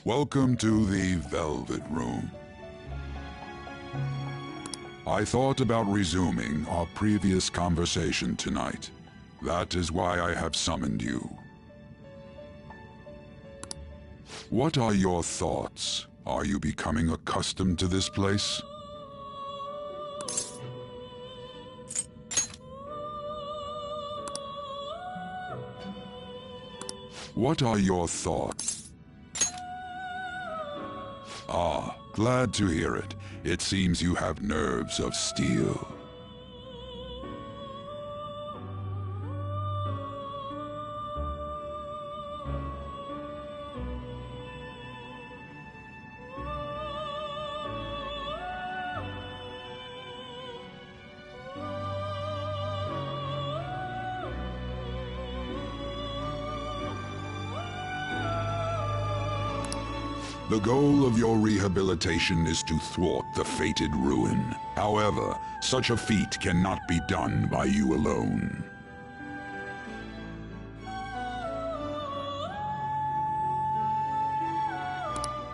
Welcome to the Velvet Room. I thought about resuming our previous conversation tonight. That is why I have summoned you. What are your thoughts? Are you becoming accustomed to this place? What are your thoughts? Ah, glad to hear it. It seems you have nerves of steel. The goal of your rehabilitation is to thwart the fated ruin. However, such a feat cannot be done by you alone.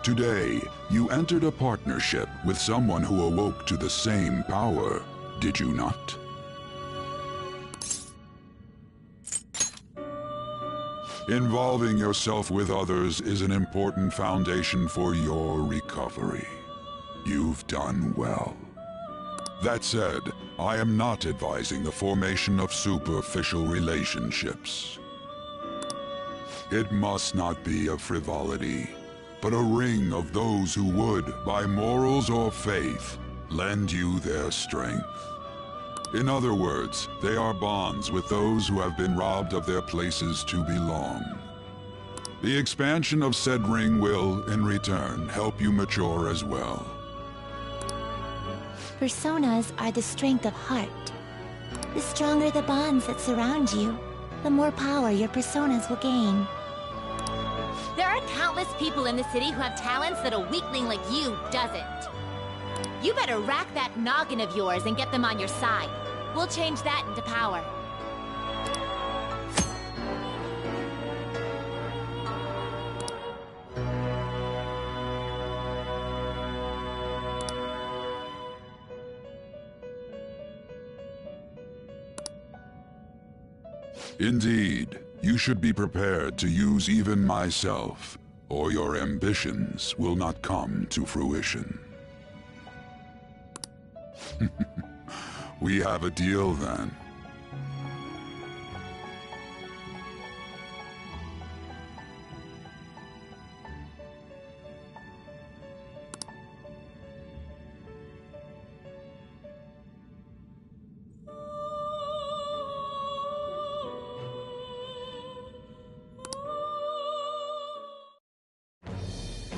Today, you entered a partnership with someone who awoke to the same power, did you not? Involving yourself with others is an important foundation for your recovery. You've done well. That said, I am not advising the formation of superficial relationships. It must not be a frivolity, but a ring of those who would, by morals or faith, lend you their strength. In other words, they are bonds with those who have been robbed of their places to belong. The expansion of said ring will, in return, help you mature as well. Personas are the strength of heart. The stronger the bonds that surround you, the more power your personas will gain. There are countless people in the city who have talents that a weakling like you doesn't. You better rack that noggin of yours and get them on your side. We'll change that into power. Indeed, you should be prepared to use even myself, or your ambitions will not come to fruition. We have a deal then.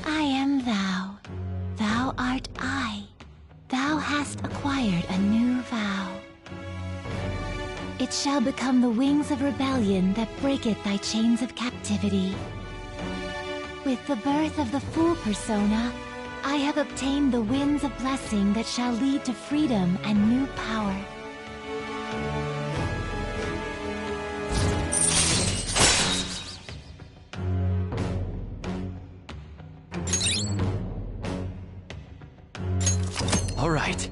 I am thou. Thou art I. Thou hast acquired a new vow. It shall become the wings of rebellion that breaketh thy chains of captivity. With the birth of the Fool persona, I have obtained the winds of blessing that shall lead to freedom and new power. All right.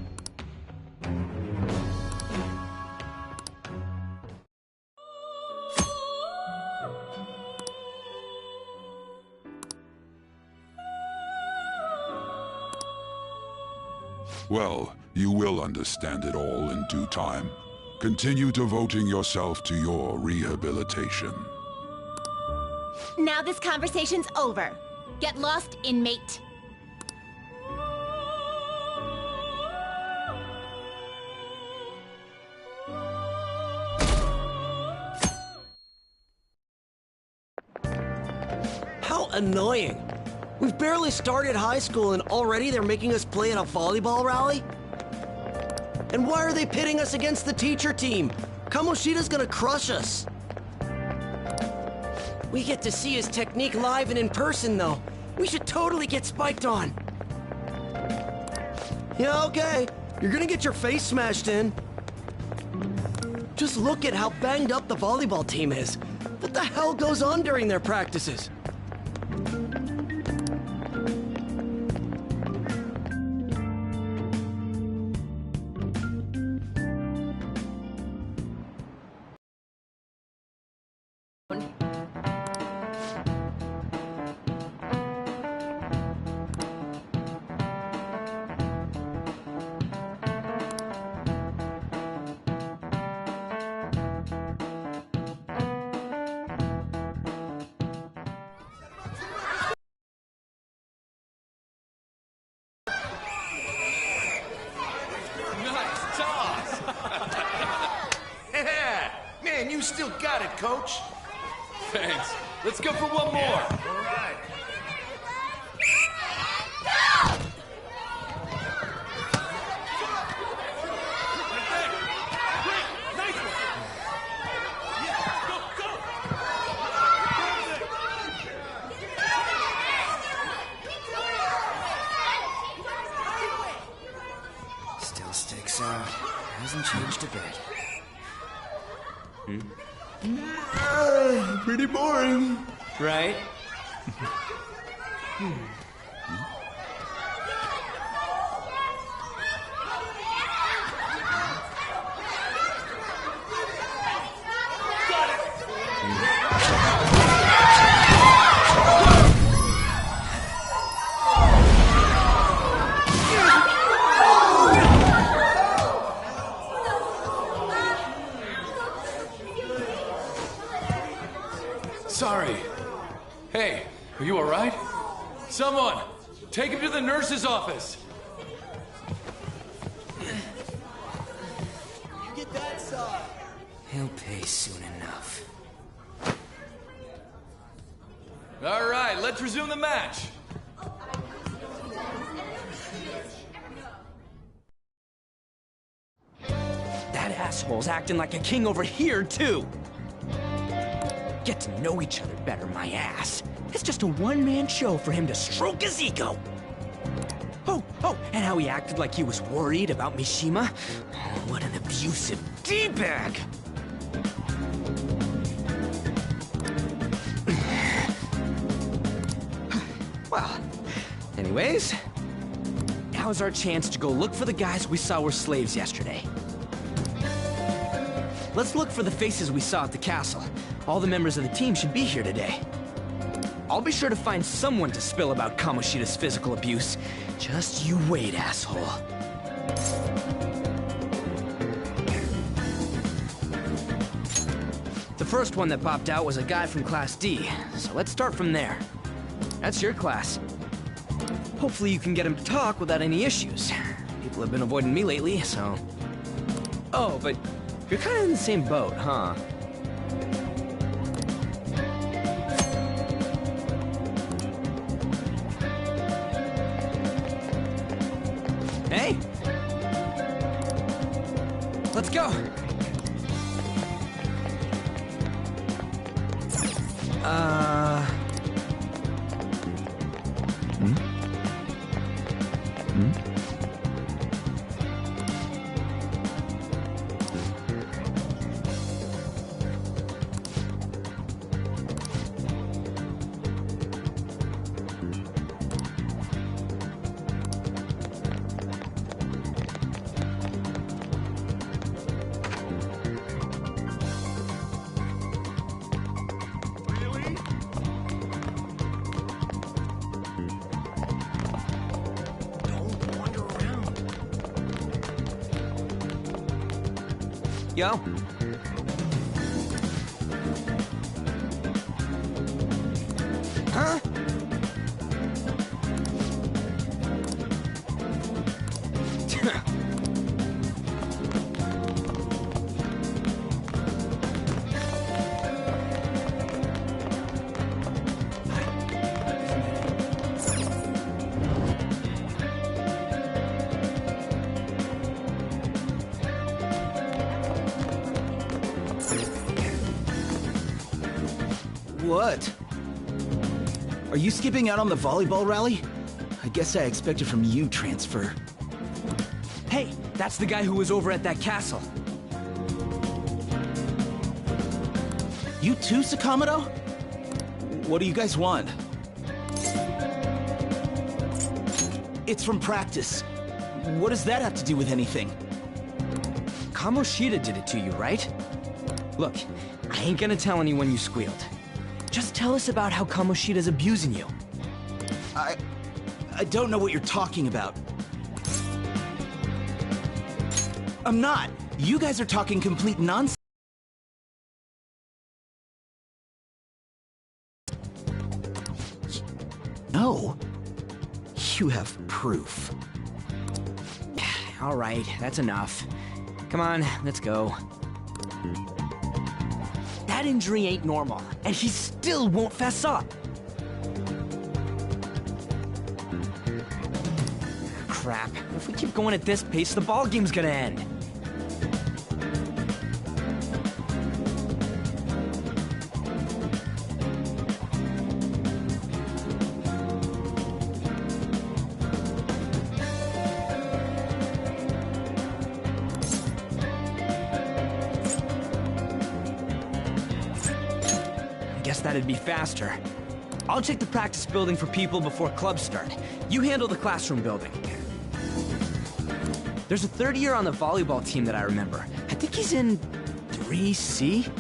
Well, you will understand it all in due time. Continue devoting yourself to your rehabilitation. Now this conversation's over. Get lost, inmate. annoying. We've barely started high school and already they're making us play at a volleyball rally? And why are they pitting us against the teacher team? Kamoshida's gonna crush us. We get to see his technique live and in person, though. We should totally get spiked on. Yeah, okay. You're gonna get your face smashed in. Just look at how banged up the volleyball team is. What the hell goes on during their practices? Man, you still got it, Coach. Thanks. Let's go for one more. All right. Still sticks out. Hasn't changed a bit. Pretty boring. Right? Sorry. Hey, are you all right? Someone, take him to the nurse's office. Get that side. He'll pay soon enough. All right, let's resume the match. That asshole's acting like a king over here, too. Get to know each other better, my ass. It's just a one-man show for him to stroke his ego. Oh, and how he acted like he was worried about Mishima. Oh, what an abusive D-bag. Well, anyways, now's our chance to go look for the guys we saw were slaves yesterday. Let's look for the faces we saw at the castle. All the members of the team should be here today. I'll be sure to find someone to spill about Kamoshida's physical abuse. Just you wait, asshole. The first one that popped out was a guy from Class D, so let's start from there. That's your class. Hopefully you can get him to talk without any issues. People have been avoiding me lately, so... Oh, but you're kind of in the same boat, huh? Hey! Let's go! Yo. Huh? What? Are you skipping out on the volleyball rally? I guess I expected from you transfer. Hey, that's the guy who was over at that castle. You too, Sakamoto? What do you guys want? It's from practice. What does that have to do with anything? Kamoshida did it to you, right? Look, I ain't gonna tell anyone you squealed. Just tell us about how Kamoshida's abusing you. I don't know what you're talking about. I'm not. You guys are talking complete nonsense. No. You have proof. All right, that's enough. Come on, let's go. That injury ain't normal, and he still won't fess up. Crap. If we keep going at this pace, the ball game's gonna end. Guess that'd be faster. I'll check the practice building for people before clubs start. You handle the classroom building. There's a third year on the volleyball team that I remember. I think he's in 3C?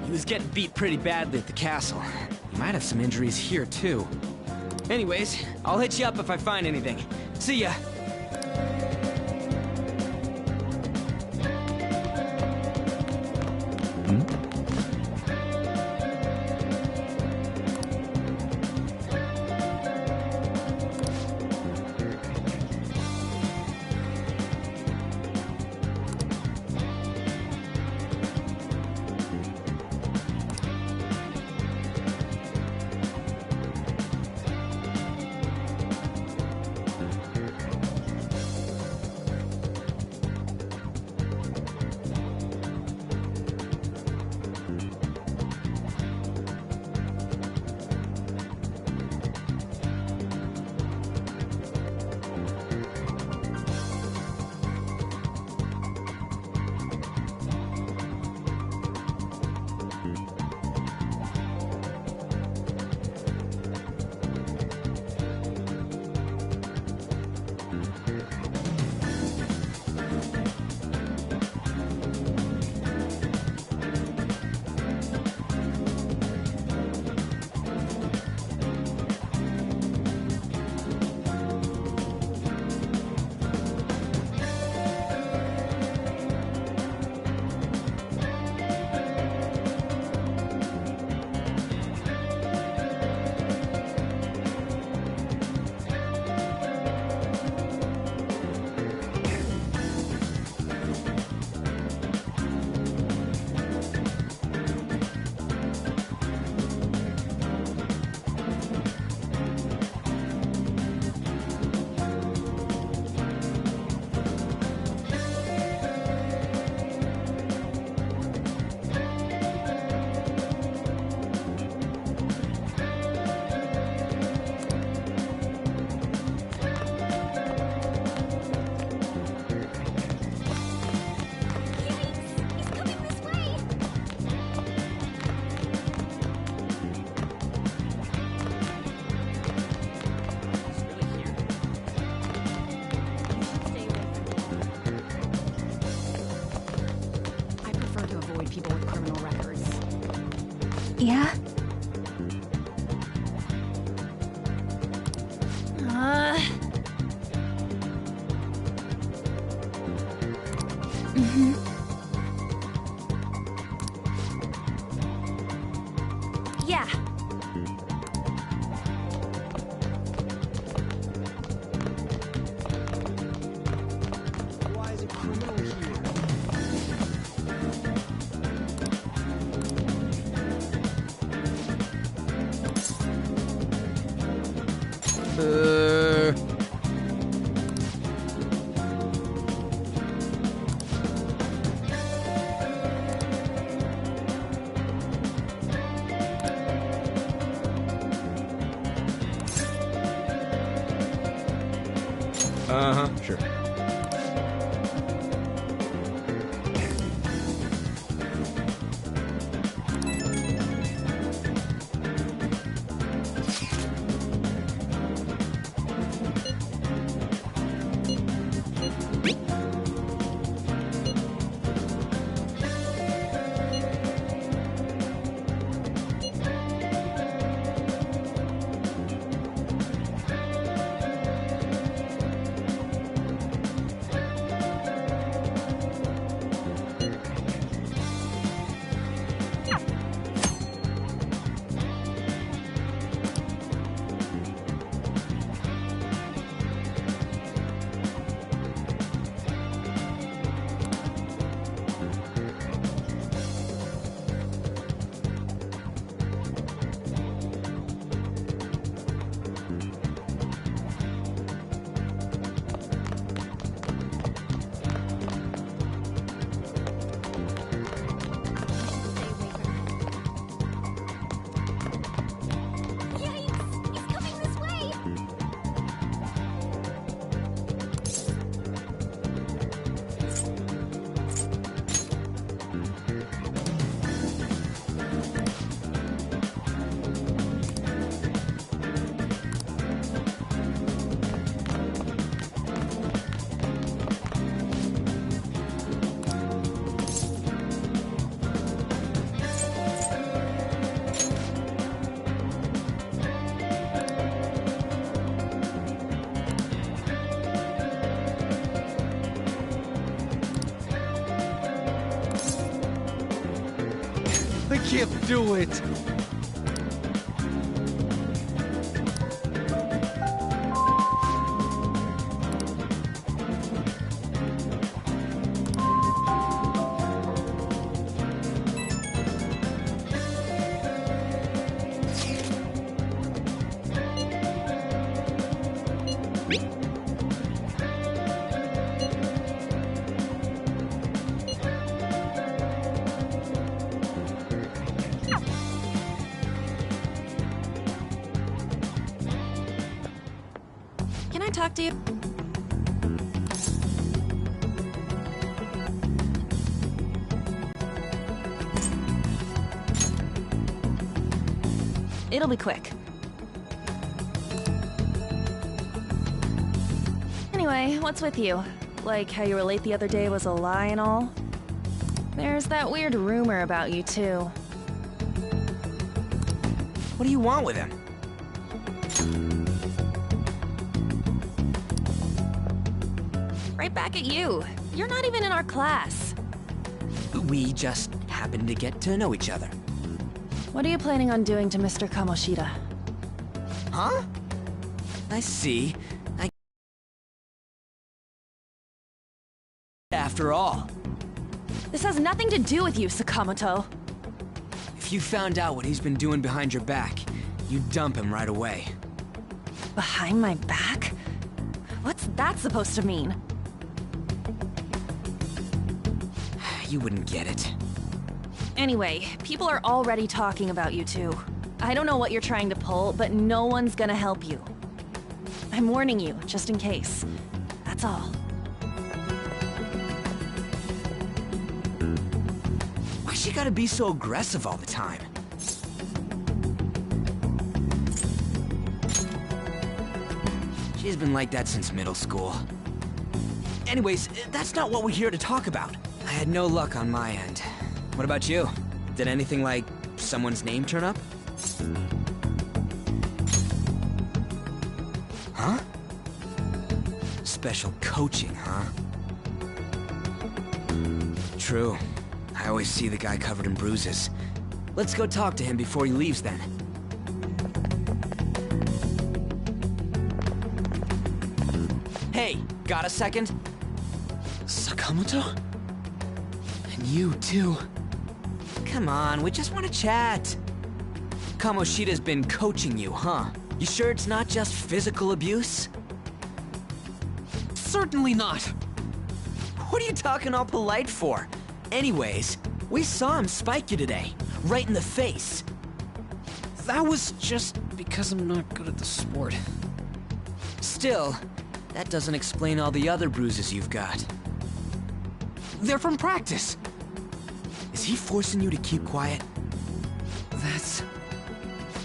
He was getting beat pretty badly at the castle. He might have some injuries here, too. Anyways, I'll hit you up if I find anything. See ya! Yeah? Yeah. Why is a criminal here? Sure. I can't do it. Can I talk to you? It'll be quick. Anyway, what's with you? Like how you were late the other day was a lie and all? There's that weird rumor about you, too. What do you want with him? Right back at you. You're not even in our class. We just happened to get to know each other. What are you planning on doing to Mr. Kamoshida? Huh? I see. After all. This has nothing to do with you, Sakamoto. If you found out what he's been doing behind your back, you'd dump him right away. Behind my back? What's that supposed to mean? You wouldn't get it. Anyway, people are already talking about you two. I don't know what you're trying to pull, but no one's gonna help you. I'm warning you, just in case. That's all. Why she gotta be so aggressive all the time? She's been like that since middle school. Anyways, that's not what we're here to talk about. I had no luck on my end. What about you? Did anything like someone's name turn up? Huh? Special coaching, huh? True. I always see the guy covered in bruises. Let's go talk to him before he leaves then. Hey, got a second? Sakamoto? And you too. Come on, we just want to chat. Kamoshida's been coaching you, huh? You sure it's not just physical abuse? Certainly not. What are you talking all polite for? Anyways, we saw him spike you today, right in the face. That was just because I'm not good at the sport. Still, That doesn't explain all the other bruises you've got. They're from practice. Is he forcing you to keep quiet? That's...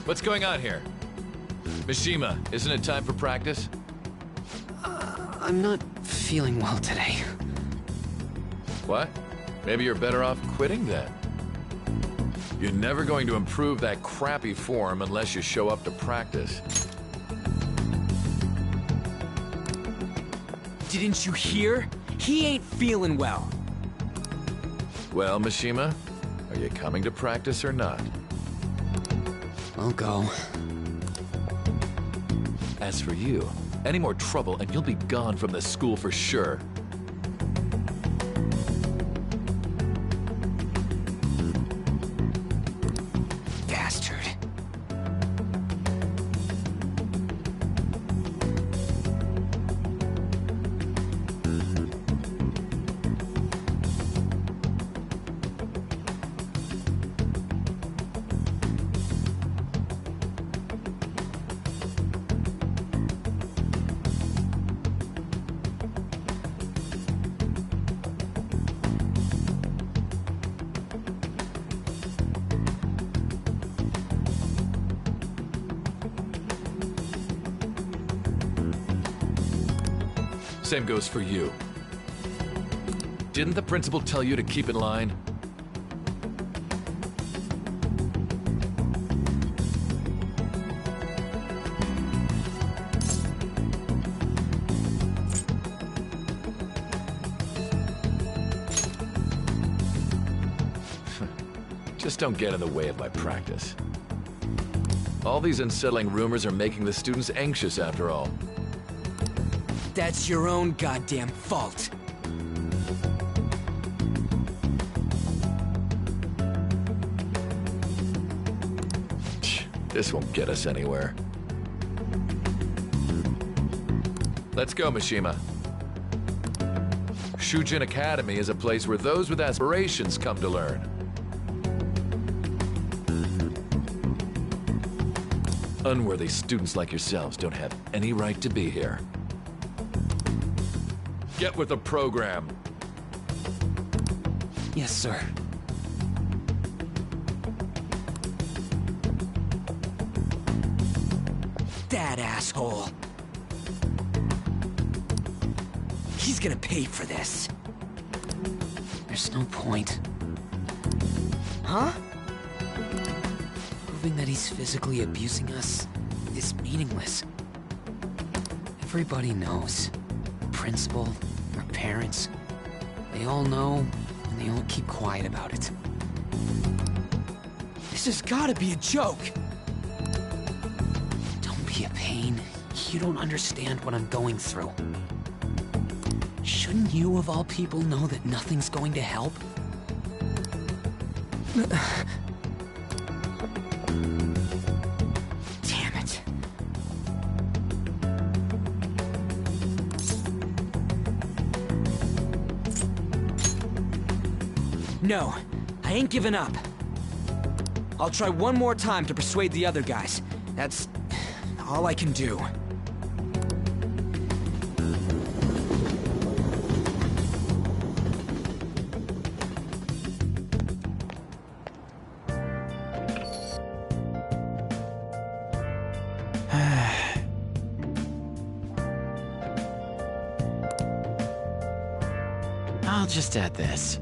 What's going on here? Mishima, isn't it time for practice? I'm not feeling well today. What? Maybe you're better off quitting then. You're never going to improve that crappy form unless you show up to practice. Didn't you hear? He ain't feeling well. Well, Mishima, are you coming to practice or not? I'll go. As for you, any more trouble and you'll be gone from the school for sure. Bastard. Same goes for you. Didn't the principal tell you to keep in line? Just don't get in the way of my practice. All these unsettling rumors are making the students anxious after all. That's your own goddamn fault. This won't get us anywhere. Let's go, Mishima. Shujin Academy is a place where those with aspirations come to learn. Unworthy students like yourselves don't have any right to be here. Get with the program. Yes, sir. That asshole. He's gonna pay for this. There's no point. Huh? Proving that he's physically abusing us is meaningless. Everybody knows. Principal, our parents, they all know, and they all keep quiet about it. This has gotta be a joke! Don't be a pain. You don't understand what I'm going through. Shouldn't you, of all people, know that nothing's going to help? Damn it. No, I ain't giving up. I'll try one more time to persuade the other guys. That's all I can do. I'll just add this.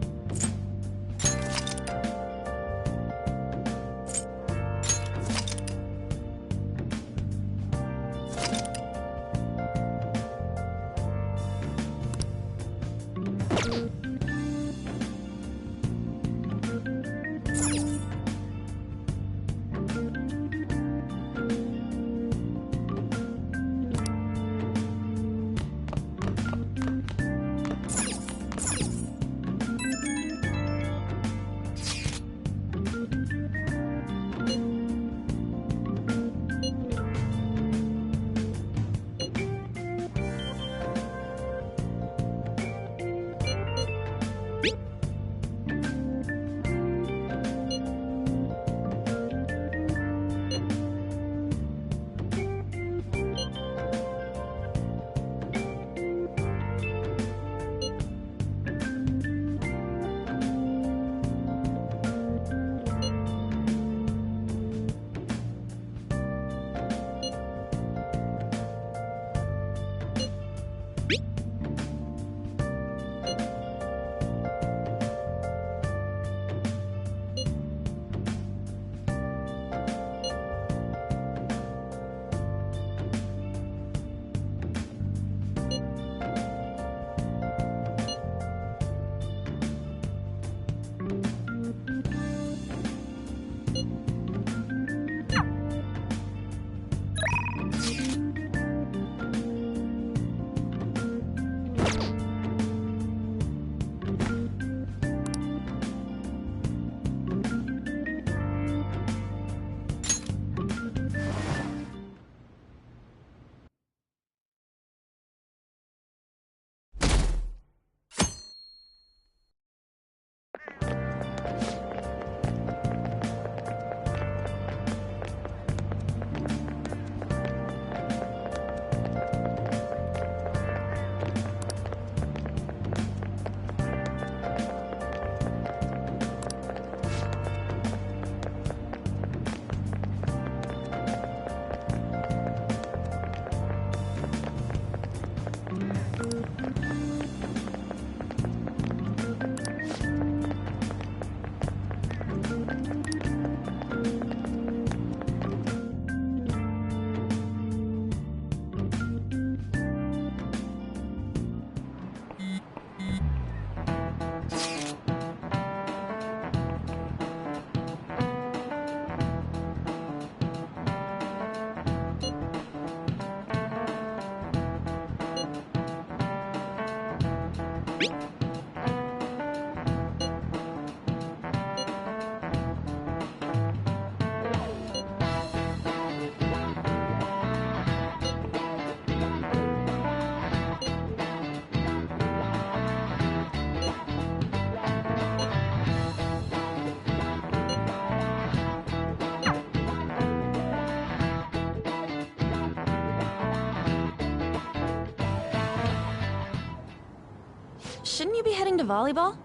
Shouldn't you be heading to volleyball?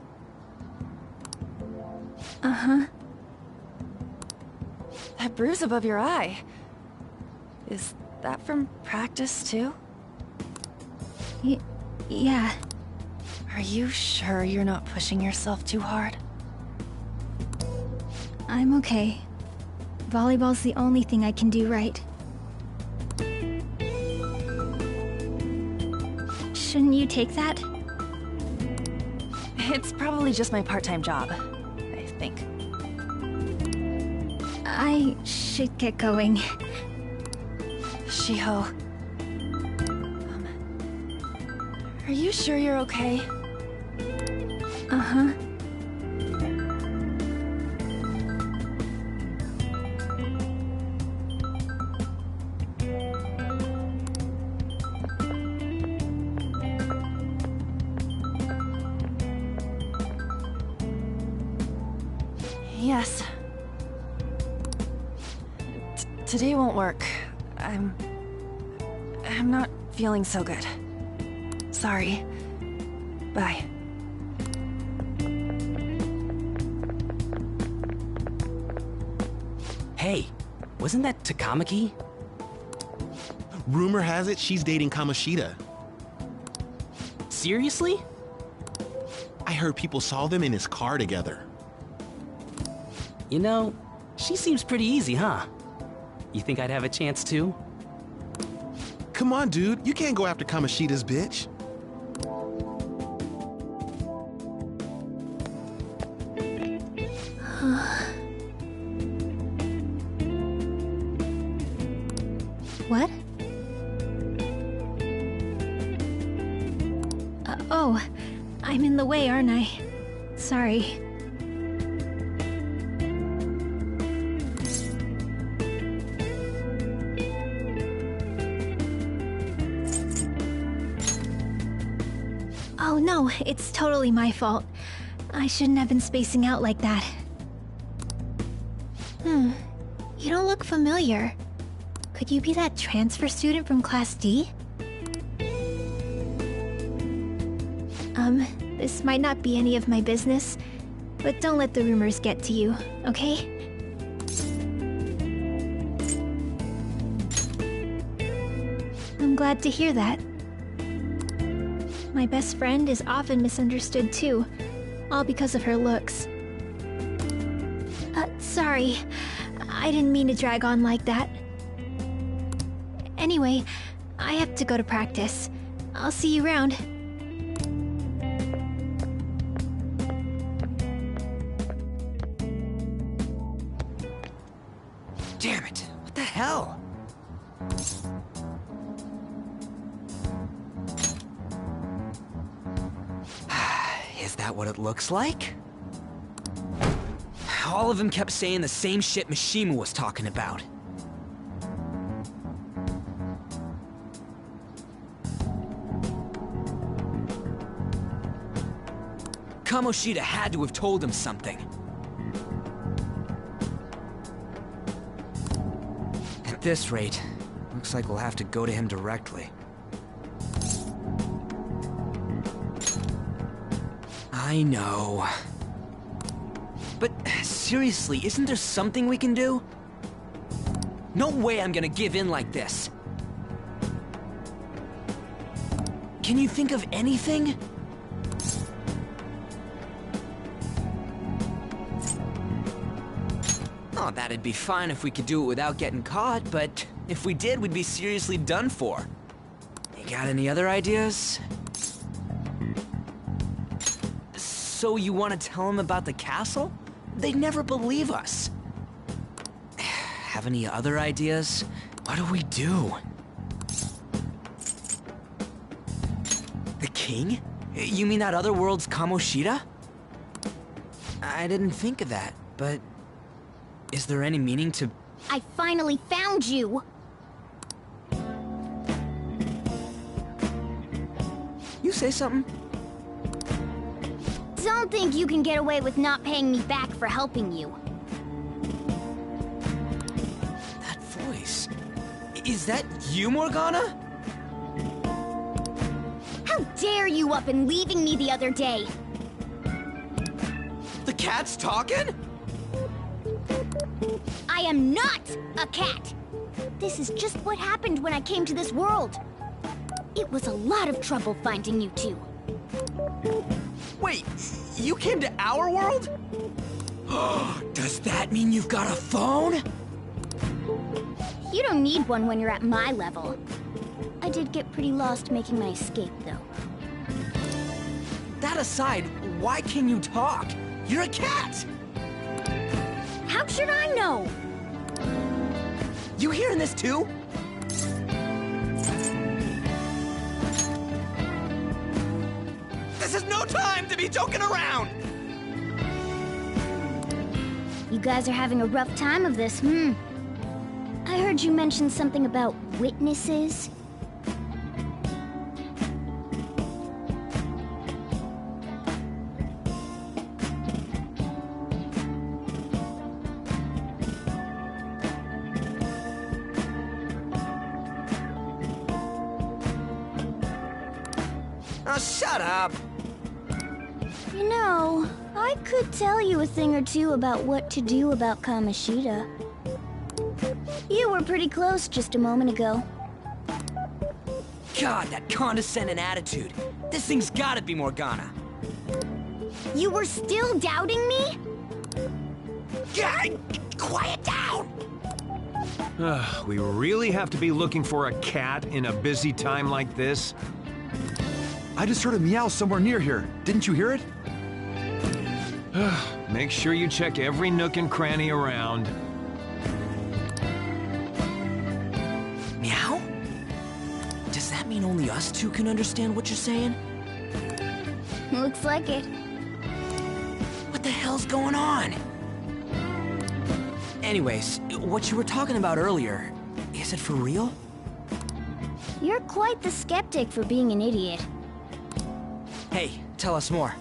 Uh-huh. That bruise above your eye. Is that from practice, too? Yeah. Are you sure you're not pushing yourself too hard? I'm okay. Volleyball's the only thing I can do right. Shouldn't you take that? It's probably just my part-time job, I think. I should get going. Shiho. Are you sure you're okay? Uh-huh. Yes. Today won't work. I'm not feeling so good. Sorry. Bye. Hey, wasn't that Takamaki? Rumor has it she's dating Kamoshida. Seriously? I heard people saw them in his car together. You know, she seems pretty easy, huh? You think I'd have a chance too? Come on, dude. You can't go after Kamoshida's bitch. What? Oh, I'm in the way, aren't I? Sorry. Oh no, it's totally my fault. I shouldn't have been spacing out like that. You don't look familiar. Could you be that transfer student from Class D? This might not be any of my business, but don't let the rumors get to you, okay? I'm glad to hear that. My best friend is often misunderstood too, all because of her looks. Sorry. I didn't mean to drag on like that. Anyway, I have to go to practice. I'll see you around. Damn it! What the hell? Is that what it looks like? All of them kept saying the same shit Mishima was talking about. Kamoshida had to have told him something. At this rate, looks like we'll have to go to him directly. I know. But seriously, isn't there something we can do? No way I'm gonna give in like this. Can you think of anything? Oh, that'd be fine if we could do it without getting caught, but if we did, we'd be seriously done for. You got any other ideas? So you want to tell them about the castle? They'd never believe us. Have any other ideas? What do we do? The king? You mean that other world's Kamoshida? I didn't think of that, but is there any meaning to... I finally found you! You say something? Don't think you can get away with not paying me back for helping you. That voice... Is that you, Morgana? How dare you up and leaving me the other day? The cat's talking? I am not a cat! This is just what happened when I came to this world. It was a lot of trouble finding you two. Wait, you came to our world? Does that mean you've got a phone? You don't need one when you're at my level. I did get pretty lost making my escape, though. That aside, why can you talk? You're a cat! How should I know? You hearing this too? This is no time to be joking around! You guys are having a rough time of this, I heard you mention something about witnesses. Oh, shut up! You know, I could tell you a thing or two about what to do about Kamoshida. You were pretty close just a moment ago. God, that condescending attitude. This thing's gotta be Morgana. You were still doubting me? God, quiet down! We really have to be looking for a cat in a busy time like this? I just heard a meow somewhere near here. Didn't you hear it? Make sure you check every nook and cranny around. Meow? Does that mean only us two can understand what you're saying? Looks like it. What the hell's going on? Anyways, what you were talking about earlier, is it for real? You're quite the skeptic for being an idiot. Hey, tell us more.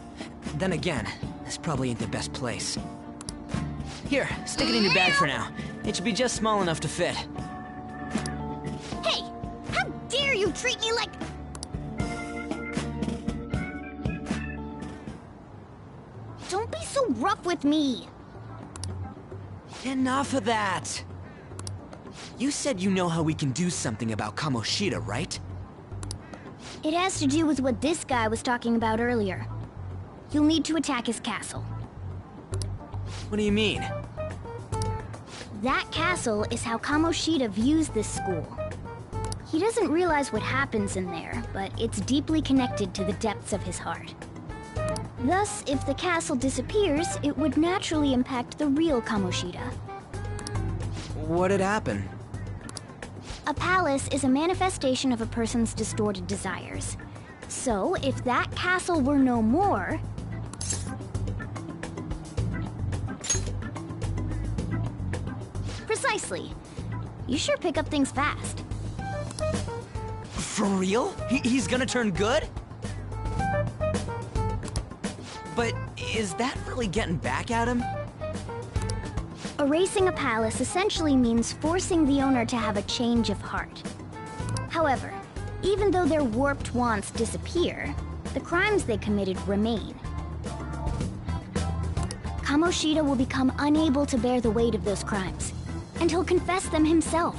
Then again, this probably ain't the best place. Here, stick it in your bag for now. It should be just small enough to fit. Hey! How dare you treat me like... Don't be so rough with me! Enough of that! You said you know how we can do something about Kamoshida, right? It has to do with what this guy was talking about earlier. You'll need to attack his castle. What do you mean? That castle is how Kamoshida views this school. He doesn't realize what happens in there, but it's deeply connected to the depths of his heart. Thus, if the castle disappears, it would naturally impact the real Kamoshida. What'd happen? A palace is a manifestation of a person's distorted desires. So, if that castle were no more... Precisely. You sure pick up things fast. For real? He's gonna turn good? But is that really getting back at him? Erasing a palace essentially means forcing the owner to have a change of heart. However, even though their warped wants disappear, the crimes they committed remain. Kamoshida will become unable to bear the weight of those crimes, and he'll confess them himself.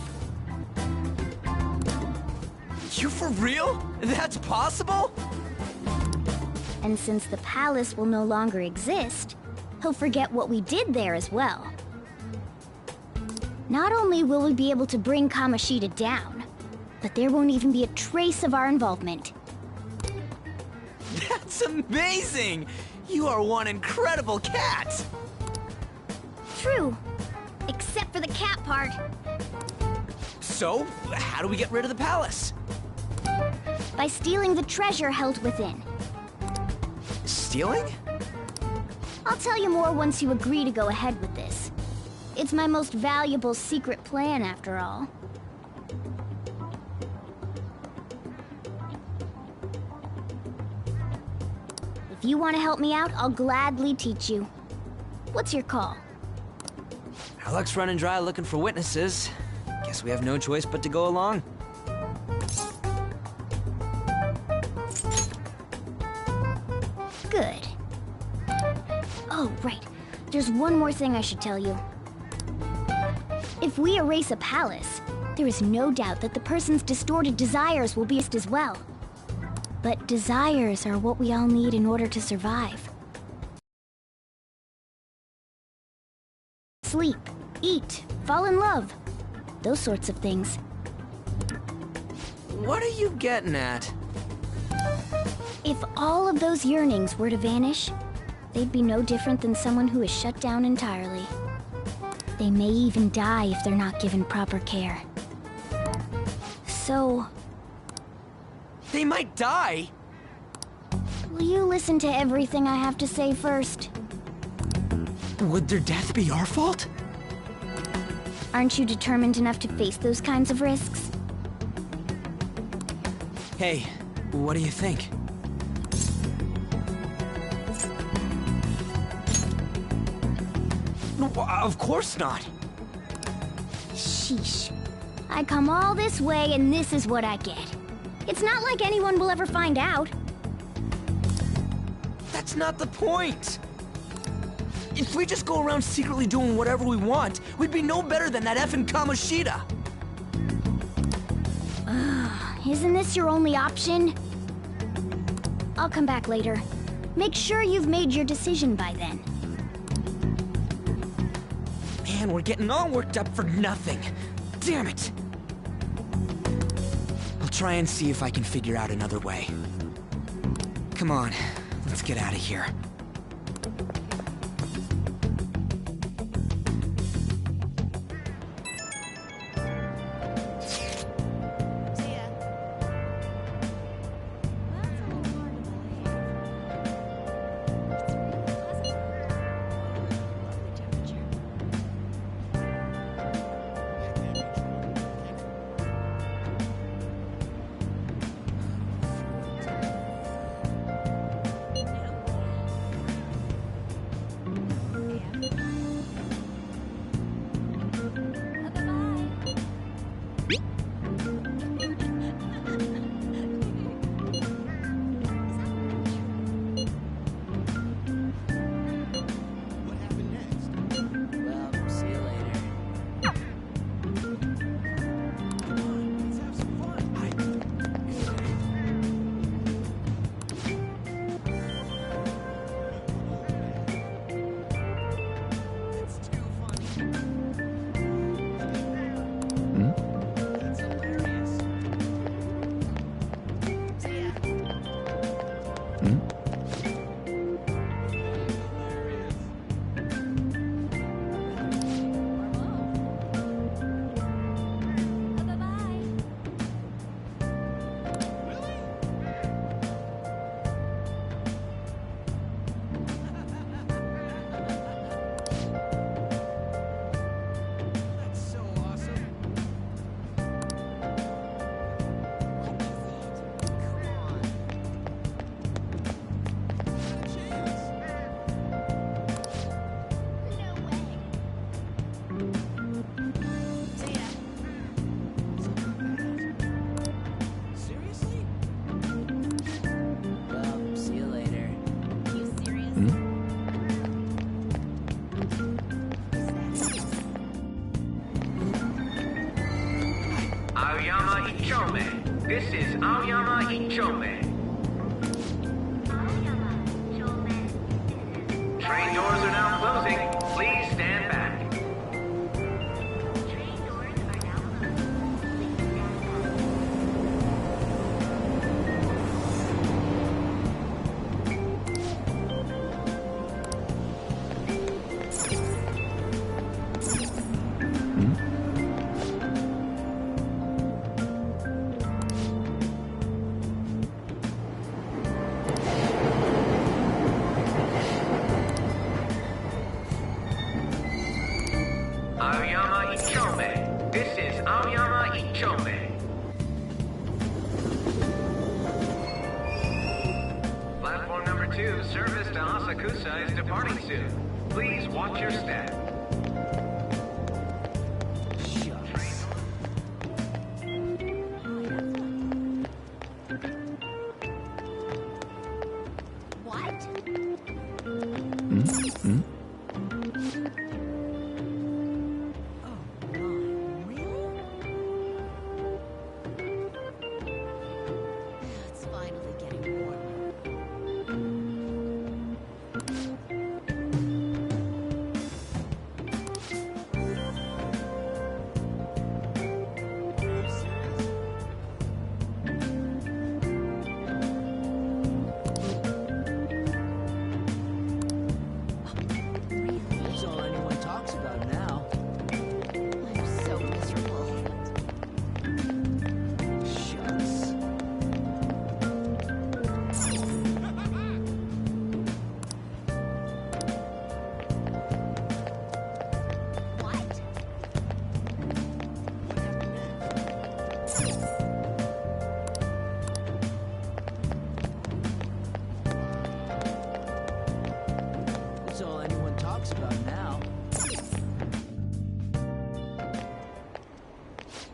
You for real? That's possible? And since the palace will no longer exist, he'll forget what we did there as well. Not only will we be able to bring Kamoshida down, but there won't even be a trace of our involvement. That's amazing! You are one incredible cat! True. Except for the cat part. So, how do we get rid of the palace? By stealing the treasure held within. Stealing? I'll tell you more once you agree to go ahead with this. It's my most valuable secret plan, after all. If you want to help me out, I'll gladly teach you. What's your call? Our luck's running dry looking for witnesses. Guess we have no choice but to go along. Good. Oh, right. There's one more thing I should tell you. If we erase a palace, there is no doubt that the person's distorted desires will be erased as well. But desires are what we all need in order to survive. Sleep, eat, fall in love. Those sorts of things. What are you getting at? If all of those yearnings were to vanish, they'd be no different than someone who is shut down entirely. They may even die if they're not given proper care. So... They might die? will you listen to everything I have to say first? Would their death be our fault? Aren't you determined enough to face those kinds of risks? Hey, what do you think? Of course not. Sheesh. I come all this way and this is what I get. It's not like anyone will ever find out. That's not the point. If we just go around secretly doing whatever we want, we'd be no better than that effing Kamoshida. Isn't this your only option? I'll come back later. Make sure you've made your decision by then. Man, we're getting all worked up for nothing. Damn it! I'll try and see if I can figure out another way. Come on, let's get out of here. Aoyama Ichome. This is Aoyama Ichome. Train doors are now closing. Please stand back. Aoyama Ichome. This is Aoyama Ichome. Platform number 2, service to Asakusa is departing soon. Please watch your step.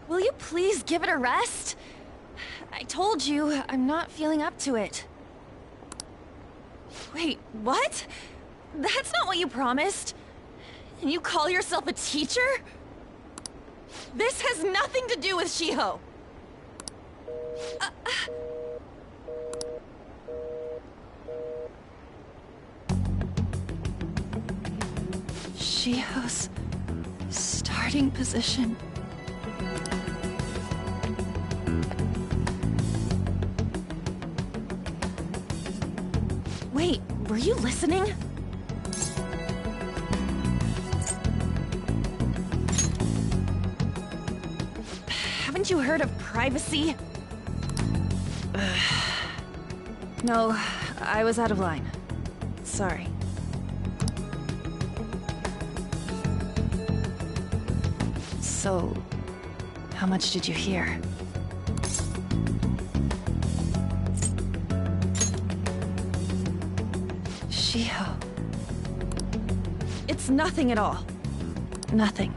Will you please give it a rest? I told you, I'm not feeling up to it. Wait, what? That's not what you promised. And you call yourself a teacher? This has nothing to do with Shiho. Shiho's starting position. Wait, were you listening? Haven't you heard of privacy? No, I was out of line. Sorry. So, how much did you hear? Shiho. It's nothing at all. Nothing.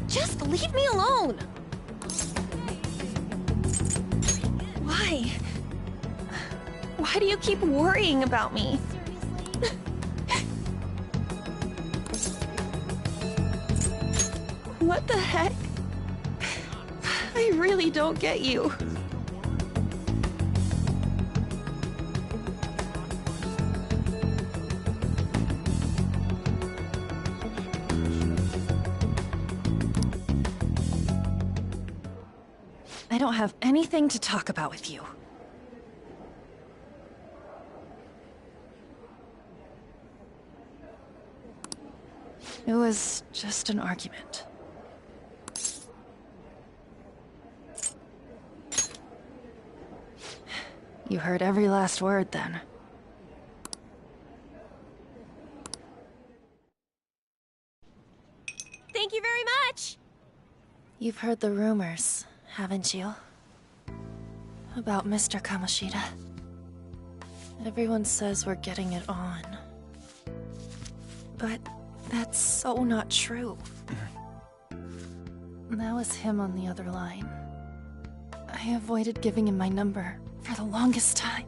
Just leave me alone! Why? Why do you keep worrying about me? What the heck? I really don't get you. I don't have anything to talk about with you. It was just an argument. You heard every last word, then. Thank you very much! You've heard the rumors, haven't you? About Mr. Kamoshida. Everyone says we're getting it on. But that's so not true. That was him on the other line. I avoided giving him my number for the longest time.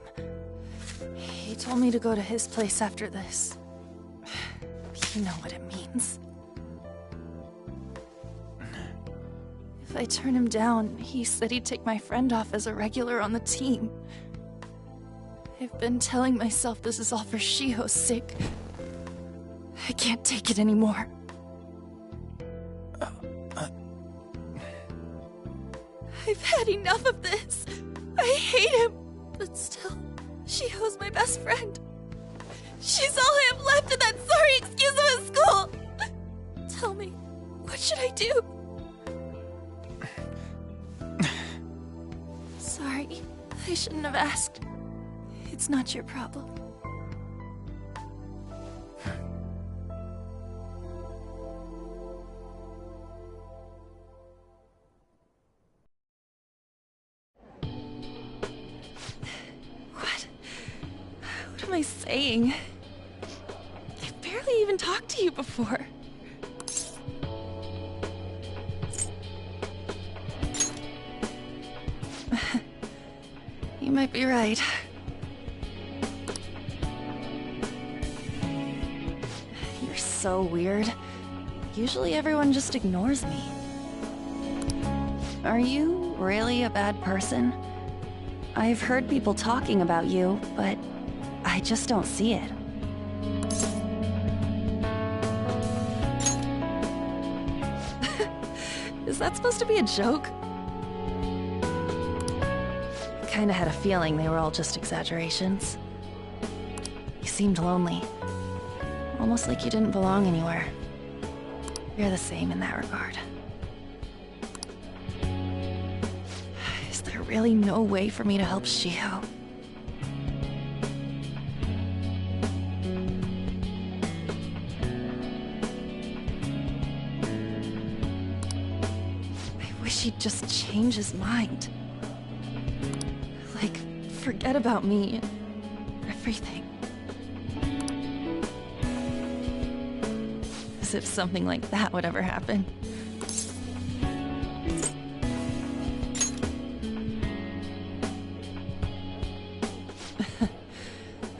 He told me to go to his place after this. You know what it means. If I turn him down, he said he'd take my friend off as a regular on the team. I've been telling myself this is all for Shiho's sake. I can't take it anymore. I've had enough of this. I hate him. But still, Shiho's my best friend. She's all I have left in that sorry excuse of a school. Tell me, what should I do? Sorry, I shouldn't have asked. It's not your problem. What am I saying? I've barely even talked to you before. You might be right. You're so weird. Usually everyone just ignores me. Are you really a bad person? I've heard people talking about you, but I just don't see it. Is that supposed to be a joke? I kinda had a feeling they were all just exaggerations. You seemed lonely. Almost like you didn't belong anywhere. You're the same in that regard. Is there really no way for me to help Shiho? I wish he'd just change his mind. Like, forget about me. Everything. As if something like that would ever happen.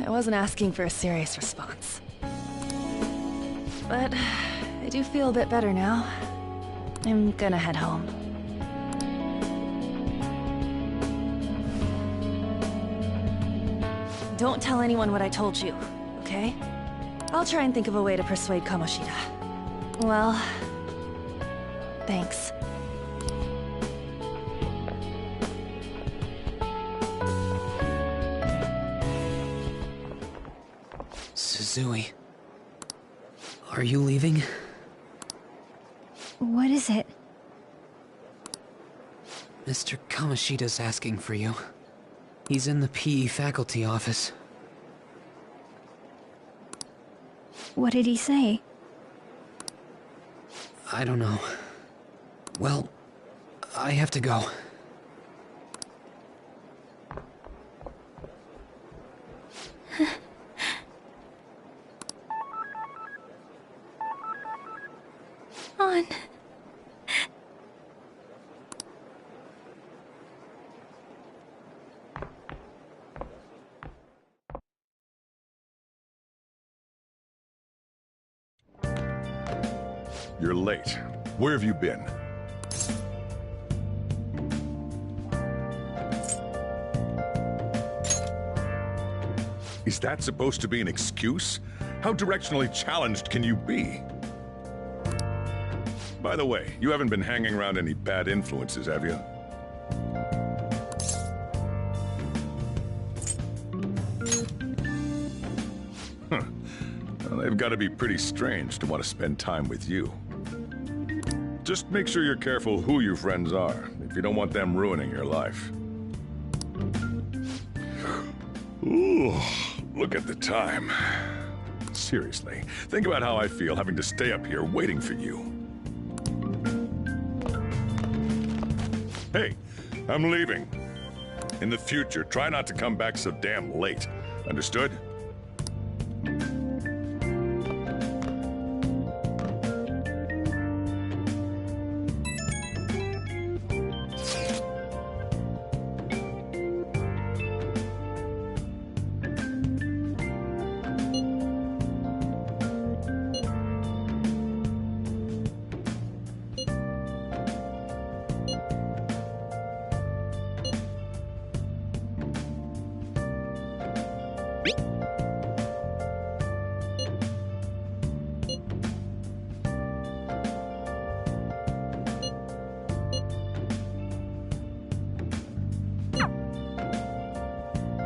I wasn't asking for a serious response. But I do feel a bit better now. I'm gonna head home. Don't tell anyone what I told you, okay? I'll try and think of a way to persuade Kamoshida. Well, thanks. Suzui, are you leaving? What is it? Mr. Kamoshida's asking for you. He's in the PE faculty office. What did he say? I don't know. Well, I have to go. On. You're late. Where have you been? Is that supposed to be an excuse? How directionally challenged can you be? By the way, you haven't been hanging around any bad influences, have you? Huh. Well, they've got to be pretty strange to want to spend time with you. Just make sure you're careful who your friends are, if you don't want them ruining your life. Ooh, look at the time. Seriously, think about how I feel having to stay up here waiting for you. Hey, I'm leaving. In the future, try not to come back so damn late. Understood?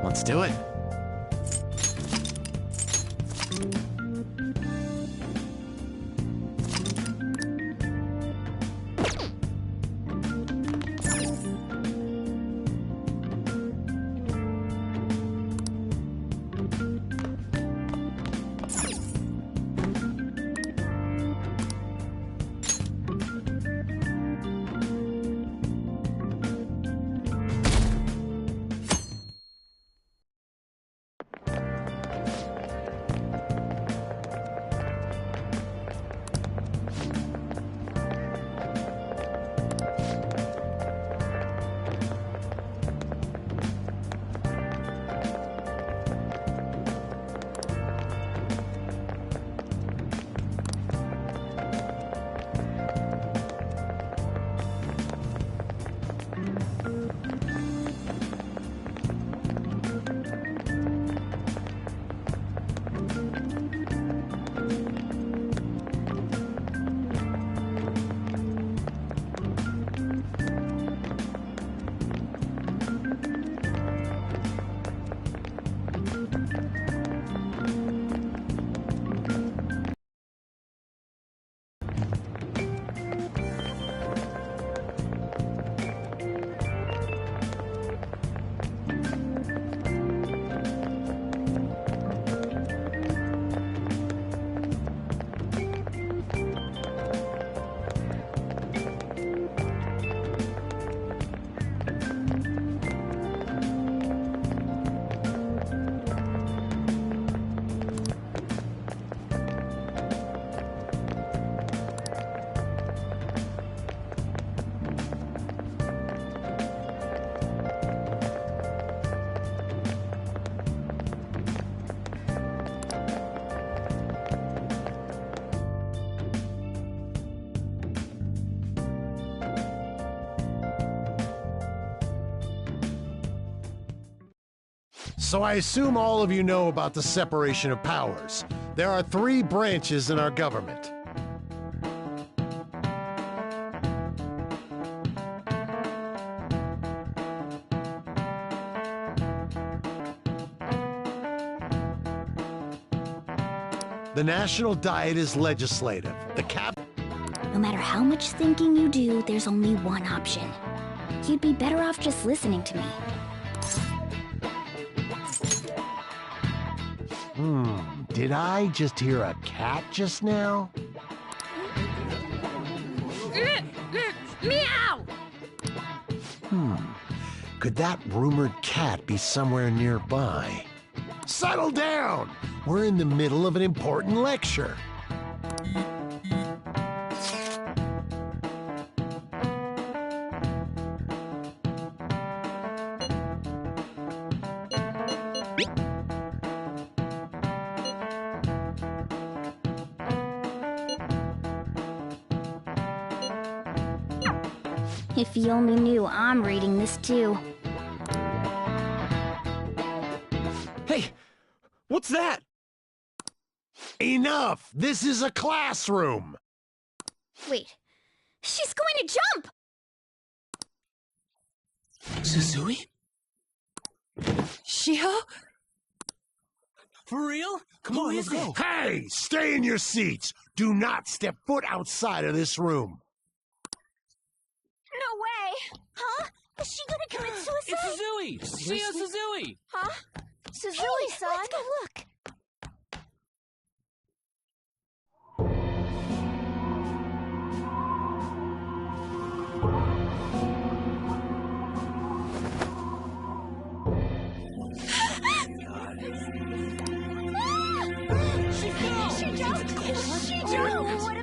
Let's do it. So I assume all of you know about the separation of powers. There are 3 branches in our government. The National Diet is legislative. The No matter how much thinking you do, there's only one option. You'd be better off just listening to me. Did I just hear a cat just now? Meow! Could that rumored cat be somewhere nearby? Settle down! We're in the middle of an important lecture. If you only knew I'm reading this too. Hey, what's that? Enough! This is a classroom! Wait, she's going to jump! Suzui? Shiho? For real? Come on, let's go. Hey! Stay in your seats! Do not step foot outside of this room! No way! Huh? Is she gonna commit suicide? It's Suzui! Shio Suzui! Huh? Suzui-san! Let's go look!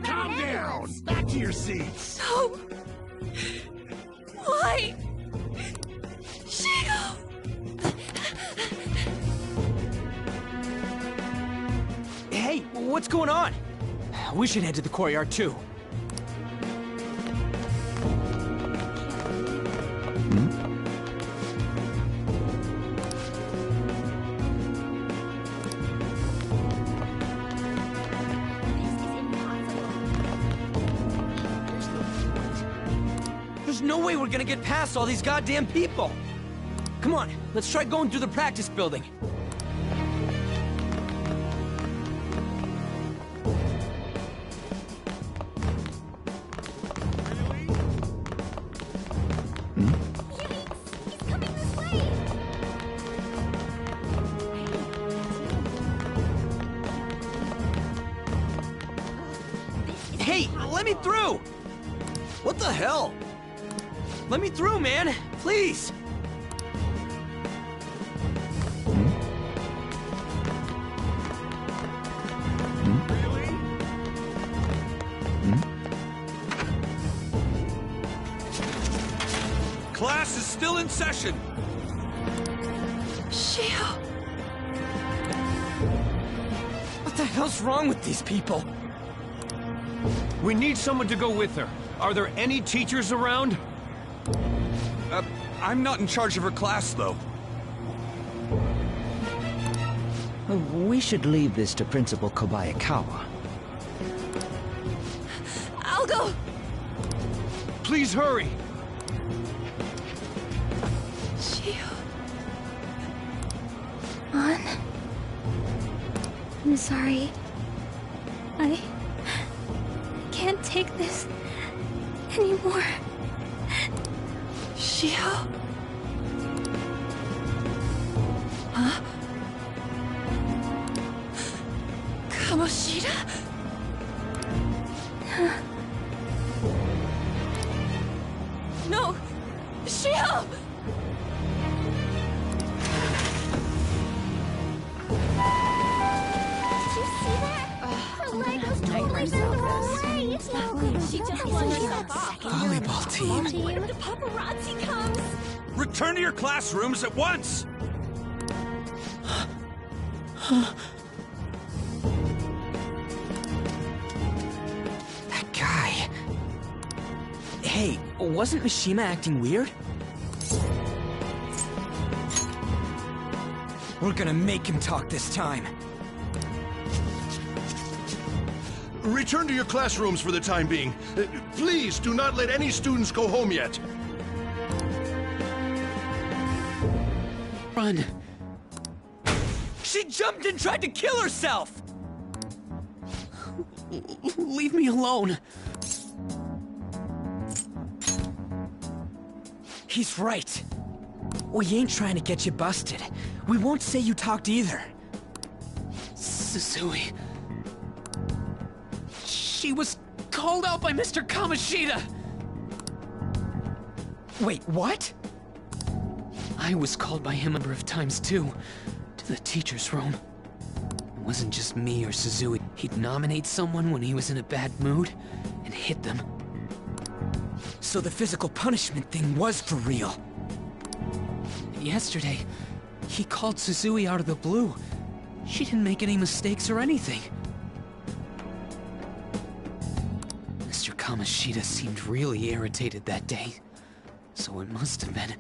Calm down! Back to your seats! No! Why? Shiho! Hey, what's going on? We should head to the courtyard too. There's no way we're gonna get past all these goddamn people! Come on, let's try going through the practice building. Hey, let me through! What the hell? Let me through, man! Please! Class is still in session! Shiho! What the hell's wrong with these people? We need someone to go with her. Are there any teachers around? I'm not in charge of her class, though. We should leave this to Principal Kobayakawa. I'll go! Please hurry! Shiho... An? I'm sorry. I can't take this anymore. Shiho? Huh? Kamoshida? No! Shiho! Did you see that? Her leg was totally bent the wrong way! It's not good. She just flung herself off. Volleyball team. When the paparazzi comes! Return to your classrooms at once! That guy... Hey, wasn't Mishima acting weird? We're gonna make him talk this time. Return to your classrooms for the time being. Please do not let any students go home yet. Run. She jumped and tried to kill herself! Leave me alone. He's right. We ain't trying to get you busted. We won't say you talked either. Suzui... She was called out by Mr. Kamoshida! Wait, what? I was called by him a number of times too, to the teacher's room. It wasn't just me or Suzui. He'd nominate someone when he was in a bad mood, and hit them. So the physical punishment thing was for real. Yesterday, he called Suzui out of the blue. She didn't make any mistakes or anything. Mr. Kamoshida seemed really irritated that day, so it must have been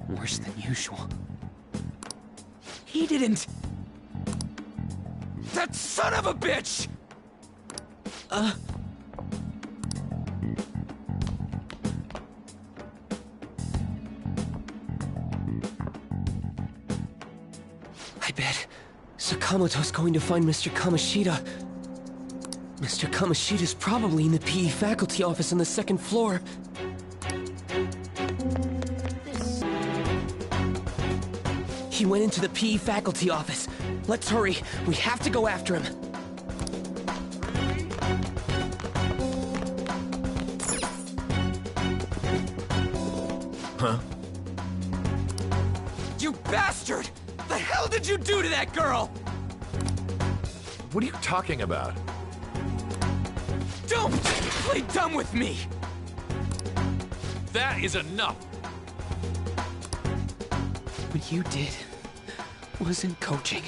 worse than usual. He didn't... That son of a bitch! I bet Sakamoto's going to find Mr. Kamoshida. Mr. Kamoshida's probably in the PE faculty office on the second floor. He went into the PE faculty office. Let's hurry. We have to go after him. Huh? You bastard! The hell did you do to that girl? What are you talking about? Don't play dumb with me! That is enough! What you did wasn't coaching.